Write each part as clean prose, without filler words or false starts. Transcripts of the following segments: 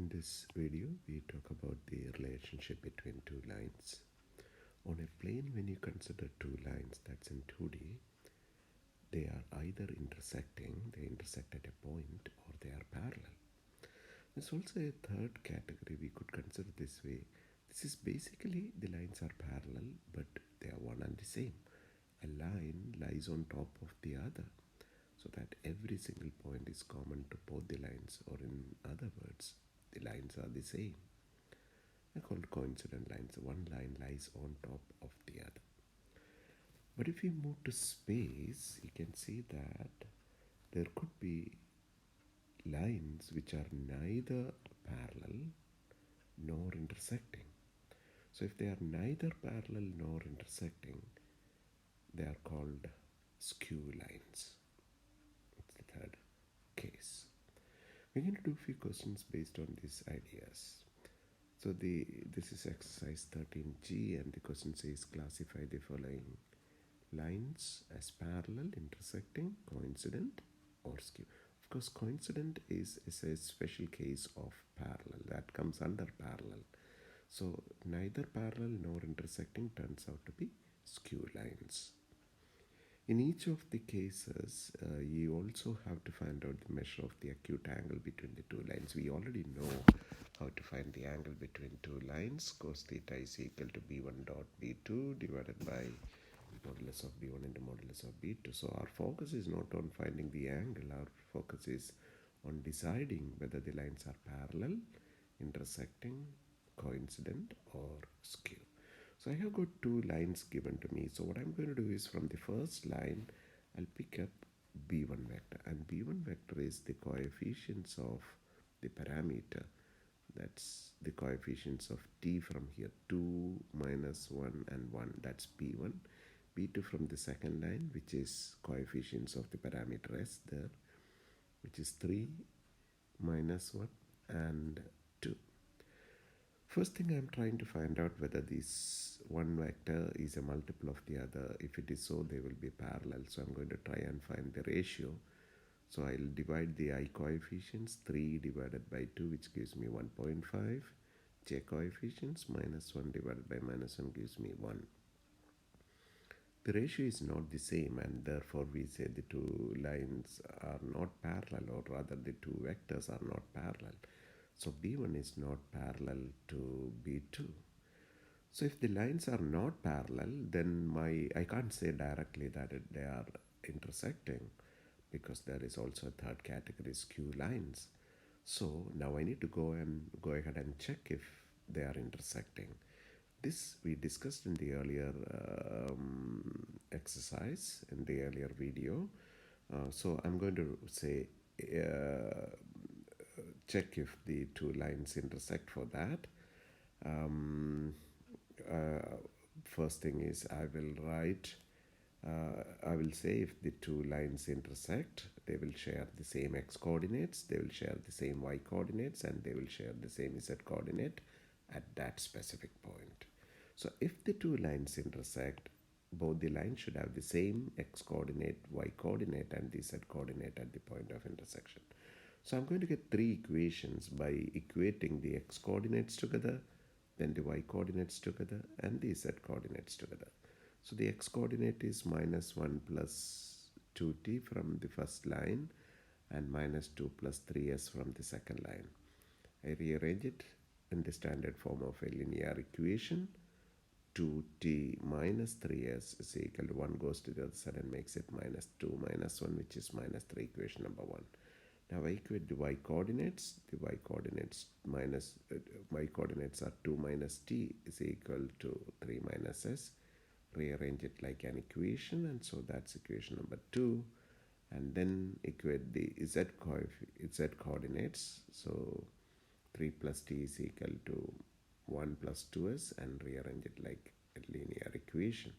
In this video, we talk about the relationship between two lines. On a plane, when you consider two lines that's in 2D, they are either intersecting, they intersect at a point, or they are parallel. There's also a third category we could consider this way. This is basically the lines are parallel, but they are one and the same. A line lies on top of the other, so that every single point is common to both the lines, or in other words, the lines are the same. They're called coincident lines. One line lies on top of the other. But if we move to space, you can see that there could be lines which are neither parallel nor intersecting. So if they are neither parallel nor intersecting, they are called skew lines. It's the third case. We're going to do a few questions based on these ideas. So this is exercise 13G, and the question says classify the following lines as parallel, intersecting, coincident, or skew. Of course, coincident is a special case of parallel that comes under parallel. So neither parallel nor intersecting turns out to be skew lines. In each of the cases, you also have to find out the measure of the acute angle between the two lines. We already know how to find the angle between two lines. Cos theta is equal to b1 dot b2 divided by modulus of b1 into modulus of b2. So our focus is not on finding the angle. Our focus is on deciding whether the lines are parallel, intersecting, coincident, or skew. So I have got two lines given to me. So what I'm going to do is from the first line, I'll pick up b1 vector. And b1 vector is the coefficients of the parameter. That's the coefficients of t from here, 2, minus 1, and 1. That's b1. b2 from the second line, which is coefficients of the parameter s there, which is 3, minus 1, and 2. First thing, I'm trying to find out whether this one vector is a multiple of the other. If it is so, they will be parallel. So I'm going to try and find the ratio. So I'll divide the I coefficients, 3 divided by 2, which gives me 1.5. J coefficients, minus 1 divided by minus 1 gives me 1. The ratio is not the same, and therefore we say the two lines are not parallel, or rather the two vectors are not parallel. So b1 is not parallel to b2. So if the lines are not parallel, then I can't say directly that they are intersecting, because there is also a third category, skew lines. So now I need to go ahead and check if they are intersecting. This we discussed in the earlier exercise, in the earlier video. So I'm going to say check if the two lines intersect. For that, first thing is I will say if the two lines intersect, they will share the same x coordinates, they will share the same y coordinates, and they will share the same z coordinate at that specific point. So if the two lines intersect, both the lines should have the same x coordinate, y coordinate, and the z coordinate at the point of intersection. So I'm going to get three equations by equating the x coordinates together, then the y coordinates together, and the z coordinates together. So the x coordinate is minus 1 plus 2t from the first line, and minus 2 plus 3s from the second line. I rearrange it in the standard form of a linear equation. 2t minus 3s is equal to 1 goes to the other side and makes it minus 2 minus 1, which is minus 3, equation number 1. Now I equate the y coordinates. The y coordinates y coordinates are 2 minus t is equal to 3 minus s. Rearrange it like an equation, and so that's equation number 2. And then equate the z coordinates. So 3 plus t is equal to 1 plus 2s, and rearrange it like a linear equation.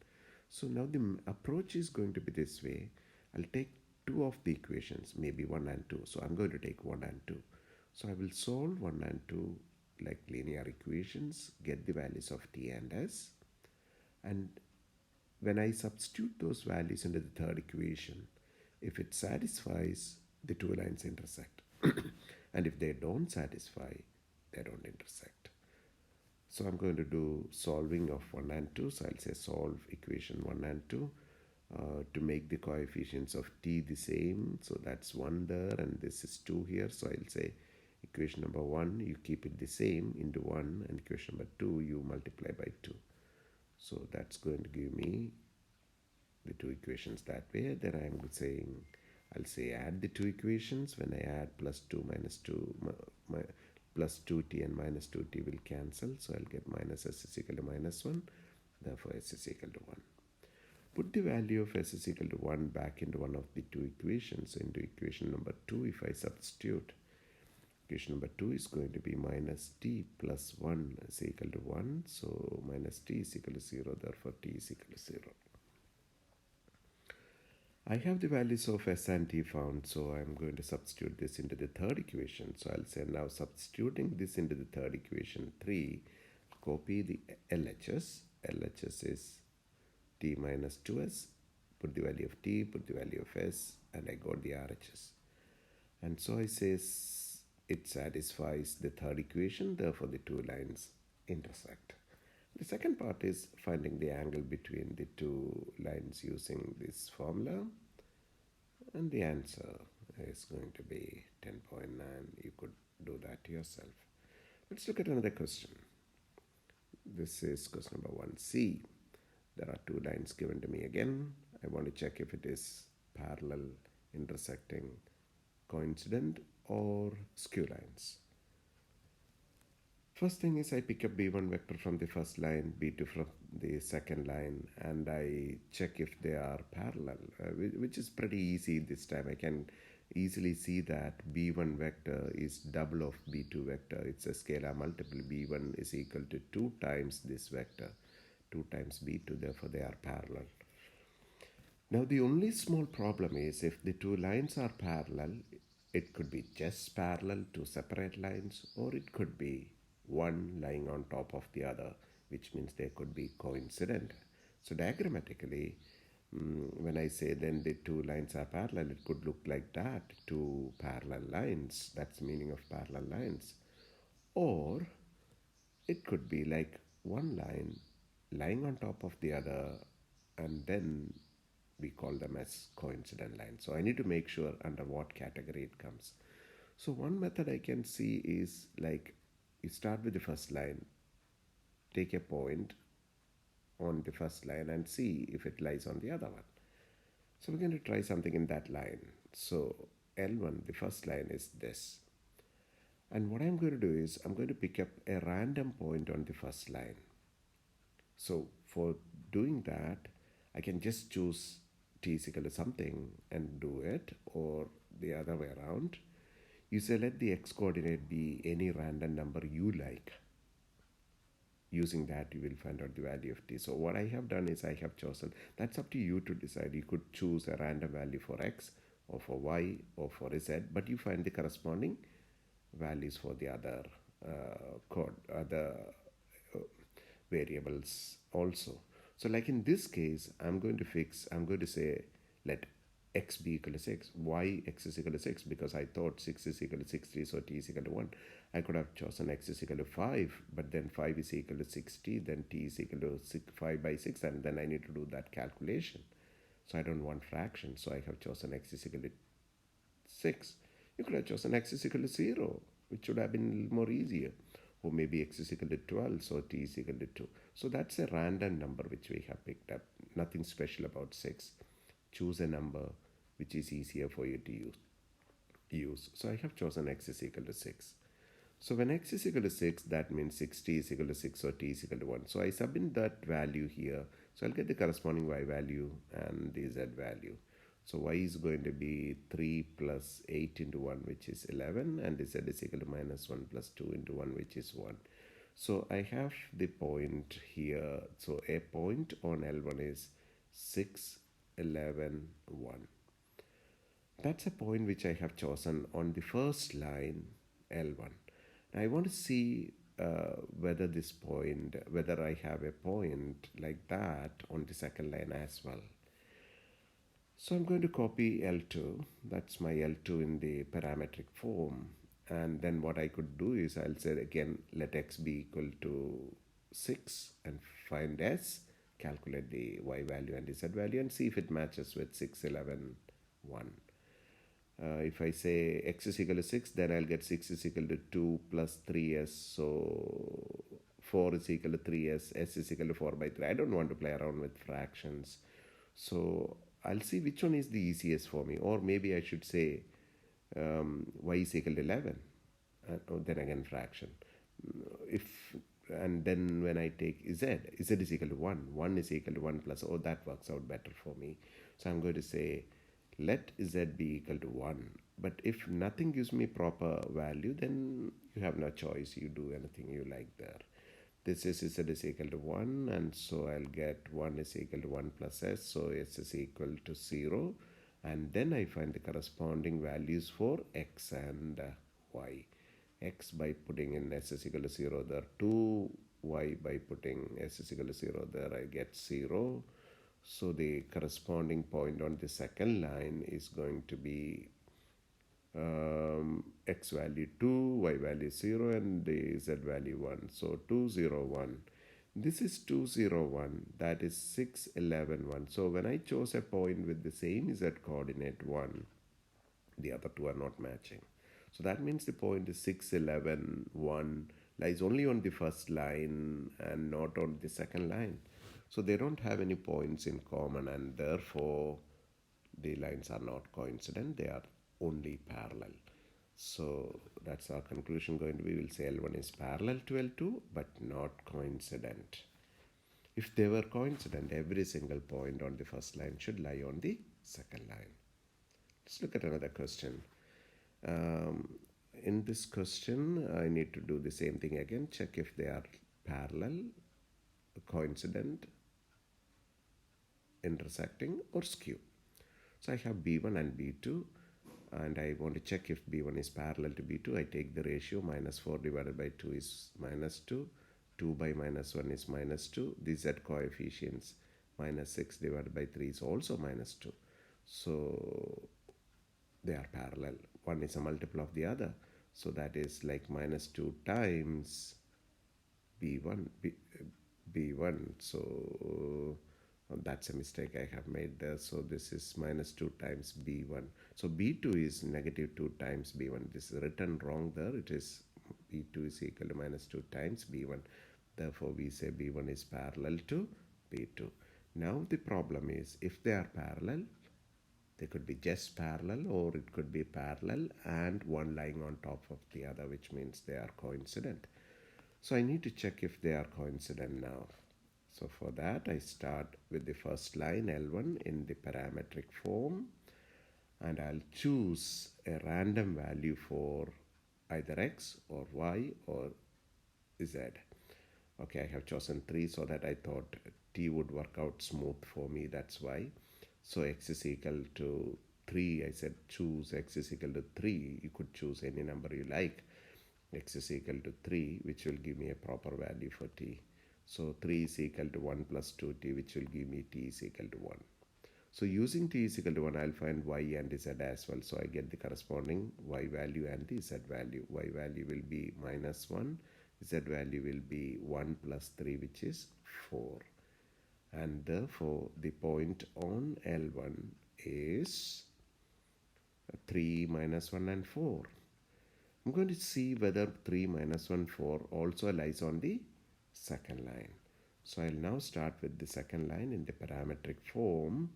So now the approach is going to be this way. I'll take two of the equations, maybe 1 and 2. So I'm going to take 1 and 2. So I will solve 1 and 2 like linear equations, get the values of t and s. And when I substitute those values into the third equation, if it satisfies, the two lines intersect. And if they don't satisfy, They don't intersect. So I'm going to do solving of 1 and 2. So I'll say solve equation 1 and 2 to make the coefficients of t the same. So that's 1 there and this is 2 here. So I'll say equation number 1, you keep it the same into 1, and equation number 2, you multiply by 2. So that's going to give me the two equations that way. Then I'm saying, I'll say add the two equations. When I add plus 2 minus 2, plus 2t and minus 2t will cancel. So I'll get minus s is equal to minus 1. Therefore, s is equal to 1. Put the value of s is equal to 1 back into one of the two equations. Into equation number 2, if I substitute, equation number 2 is going to be minus t plus 1 is equal to 1. So minus t is equal to 0. Therefore, t is equal to 0. I have the values of s and t found, so I'm going to substitute this into the third equation. So I'll say now substituting this into the third equation 3, copy the LHS. LHS is t minus 2s, put the value of t, put the value of s, and I got the RHS. And so I say it satisfies the third equation, therefore the two lines intersect. The second part is finding the angle between the two lines using this formula, and the answer is going to be 10.9. You could do that yourself. Let's look at another question. This is question number 1C. There are two lines given to me again. I want to check if it is parallel, intersecting, coincident, or skew lines. First thing is I pick up b1 vector from the first line, b2 from the second line, and I check if they are parallel, which is pretty easy this time. I can easily see that b1 vector is double of b2 vector. It's a scalar multiple. b1 is equal to 2 times this vector, 2 times b2, therefore they are parallel. Now the only small problem is if the two lines are parallel, it could be just parallel to separate lines, or it could be one lying on top of the other, which means they could be coincident. So diagrammatically, when I say then the two lines are parallel, it could look like that, two parallel lines. That's the meaning of parallel lines. Or it could be like one line lying on top of the other, and then we call them as coincident lines. So I need to make sure under what category it comes. So one method I can see is like you start with the first line, take a point on the first line and see if it lies on the other one. So we're going to try something in that line. So L1, the first line is this. And what I'm going to do is I'm going to pick up a random point on the first line. So for doing that, I can just choose t is equal to something and do it, or the other way around. You say let the x coordinate be any random number you like. Using that, you will find out the value of t. So what I have done is I have chosen, that's up to you to decide. You could choose a random value for x or for y or for z, but you find the corresponding values for the other other variables also. So like in this case, I'm going to say let x be equal to 6, y x is equal to 6, because I thought 6 is equal to 60, so t is equal to 1. I could have chosen x is equal to 5, but then 5 is equal to 60, then t is equal to 5 by 6, and then I need to do that calculation. So I don't want fractions, so I have chosen x is equal to 6. You could have chosen x is equal to 0, which would have been a little more easier. Or maybe x is equal to 12, so t is equal to 2. So that's a random number which we have picked up. Nothing special about 6. Choose a number which is easier for you to use. So I have chosen x is equal to 6. So when x is equal to 6, that means 60 is equal to 6 or t is equal to 1. So I submit that value here. So I'll get the corresponding y value and the z value. So y is going to be 3 plus 8 into 1, which is 11, and z is equal to minus 1 plus 2 into 1, which is 1. So I have the point here. So a point on L1 is 6, 11, 1. That's a point which I have chosen on the first line, L1. I want to see whether I have a point like that on the second line as well. So I'm going to copy L2. That's my L2 in the parametric form. And then what I could do is I'll say again, let x be equal to 6 and find s, calculate the y value and the z value and see if it matches with 6, 11, 1. If I say x is equal to 6, then I'll get 6 is equal to 2 plus 3s. So 4 is equal to 3s, s is equal to 4 by 3. I don't want to play around with fractions. So I'll see which one is the easiest for me. Or maybe I should say y is equal to 11. Then again fraction. If and then when I take z is equal to 1. 1 is equal to 1 plus, oh, that works out better for me. So I'm going to say let z be equal to 1. But if nothing gives me proper value, then you have no choice. You do anything you like there. This is z is equal to 1, and so I'll get 1 is equal to 1 plus s, so s is equal to 0. And then I find the corresponding values for x and y. X by putting in s is equal to 0 there, 2, y by putting s is equal to 0 there, I get 0. So the corresponding point on the second line is going to be x value 2, y value 0, and the z value 1. So 2, 0, 1. This is 2, 0, 1. That is 6, 11, 1. So when I chose a point with the same z coordinate 1, the other two are not matching. So that means the point is 6, 11, 1 lies only on the first line and not on the second line. So they don't have any points in common, and therefore the lines are not coincident, they are only parallel. So that's our conclusion going to be, we'll say L1 is parallel to L2 but not coincident. If they were coincident, every single point on the first line should lie on the second line. Let's look at another question. In this question, I need to do the same thing again, check if they are parallel, coincident, intersecting, or skew. So I have B1 and B2, and I want to check if B1 is parallel to B2. I take the ratio, minus 4 divided by 2 is minus 2, 2 by minus 1 is minus 2, the z coefficients, minus 6 divided by 3 is also minus 2. So they are parallel. One is a multiple of the other. So that is like minus 2 times B1. B1. So that's a mistake I have made there. So this is minus 2 times B1. So B2 is negative 2 times B1. This is written wrong there. It is B2 is equal to minus 2 times B1. Therefore, we say B1 is parallel to B2. Now the problem is, if they are parallel, they could be just parallel, or it could be parallel and one lying on top of the other, which means they are coincident. So I need to check if they are coincident now. So for that, I start with the first line L1 in the parametric form, and I'll choose a random value for either x or y or z. Okay, I have chosen 3 so that I thought t would work out smooth for me, that's why. So x is equal to 3, I said choose x is equal to 3. You could choose any number you like. X is equal to 3, which will give me a proper value for t. So 3 is equal to 1 plus 2t, which will give me t is equal to 1. So using t is equal to 1, I'll find y and z as well. So I get the corresponding y value and the z value. Y value will be minus 1. Z value will be 1 plus 3, which is 4. And therefore, the point on L1 is 3, minus 1, and 4. I'm going to see whether 3, minus 1, 4 also lies on the second line. So I'll now start with the second line in the parametric form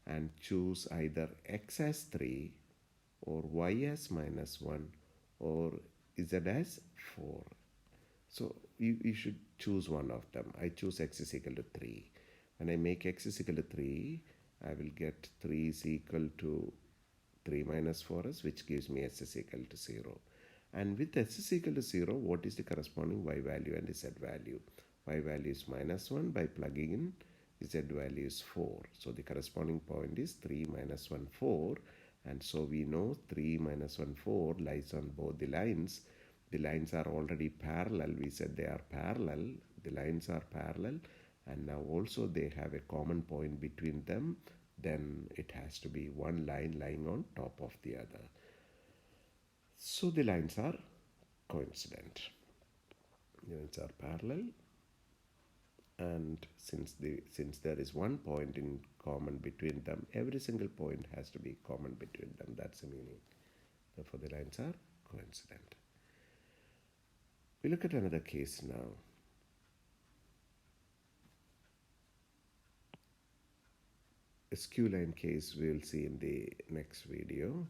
and choose either x as 3 or y as minus 1 or z as 4. So you should choose one of them. I choose x is equal to 3. When I make x is equal to 3, I will get 3 is equal to 3 minus 4s, which gives me s is equal to 0. And with s is equal to 0, what is the corresponding y value and z value? Y value is minus 1. By plugging in, z value is 4. So the corresponding point is 3 minus 1, 4. And so we know 3 minus 1, 4 lies on both the lines. The lines are already parallel. We said they are parallel. The lines are parallel. And now also they have a common point between them. Then it has to be one line lying on top of the other. So the lines are coincident. The lines are parallel, and since there is one point in common between them, every single point has to be common between them. That's the meaning. Therefore, the lines are coincident. We look at another case now. A skew line case we will see in the next video.